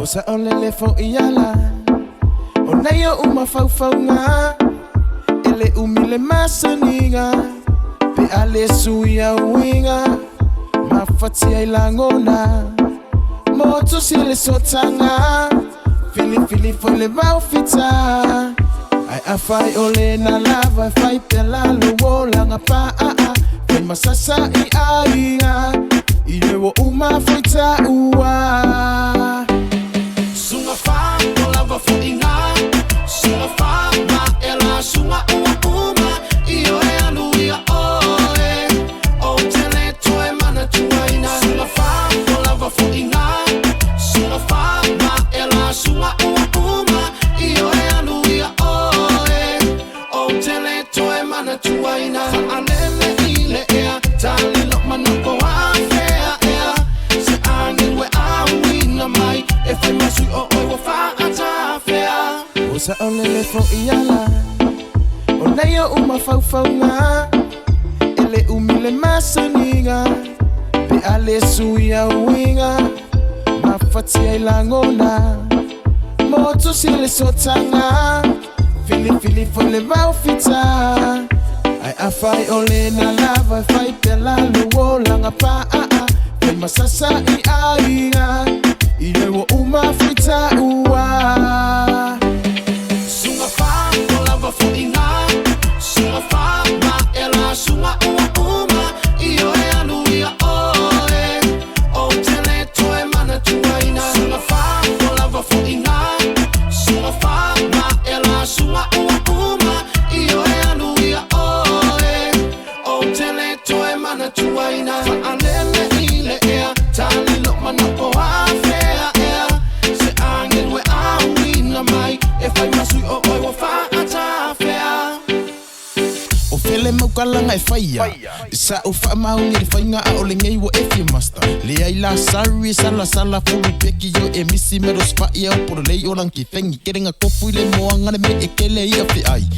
sa olele fo iala o nayo uma faufaunga ele umile masaninga pe ale suia winga mafati ai langona moto sile sotanga fili fo le baufita ai afai ole na lava fai pela luola ngapa fai masasa I ainga ilewo uma fita ua sunga fa lava fo inga sunga fa ma ela sunga uma io e aluia oe o tele toe mana tuaina sunga fa lava fo inga sunga fa ma ela sunga uma io e aluia oe o tele toe mana tuaina anele ile ea tali lo manako afea ea se angin we awina mai e fai masui o oi wa fa atafea o sa olele fo iala o nayo uma faufaunga ele umile masaninga pe ale suia winga mafati ai langona moto sile sotanga fili fo le baufita ai afai ole na lava fai pela luola ngapa fai masasa I ainga ilewo uma fita ua sunga fa lava fo inga sunga fa ma ela sunga uma io e aluia oe o tele toe mana tuaina sunga fa lava fo inga sunga fa ma ela sunga uma io e aluia oe o tele toe mana tuaina alele ile ea tali lo manako afea ea se angin we awina mai e fai masui o oi wa fa atafea o fele maukalanga e faia sa o fa maungi le fainga a o le ngei wo e fi master le ai la sari sala fulu peki yo e misi mero spa ia o por lei o lanki fengi kerenga kofu le moanga le me e kele ia fi ai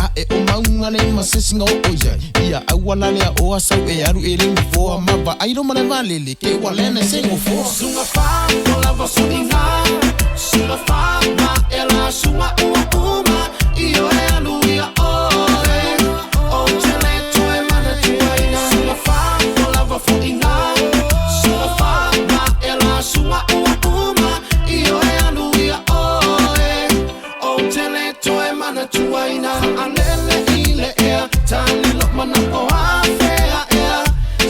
a e o maunga le masesinga o oia ia awala le o asau e aru e ringi fo a mava ai no mane vale le ke walene sengo fo sunga fa lava suinga sunga fa ma ela sunga uma io e aluia oe o tele toe mana tuaina sunga fa lava fuinga sunga fa ma ela sunga uma io e aluia oe o tele toe mana tuaina alele ile ea tali lo manako afea ea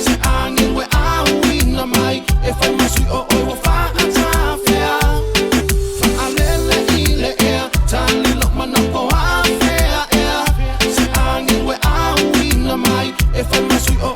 se angin we awina mai e fai masui o oi wa fa atafea fa alele ile ea tali lo manako afea ea se angin we awina mai e fai masui o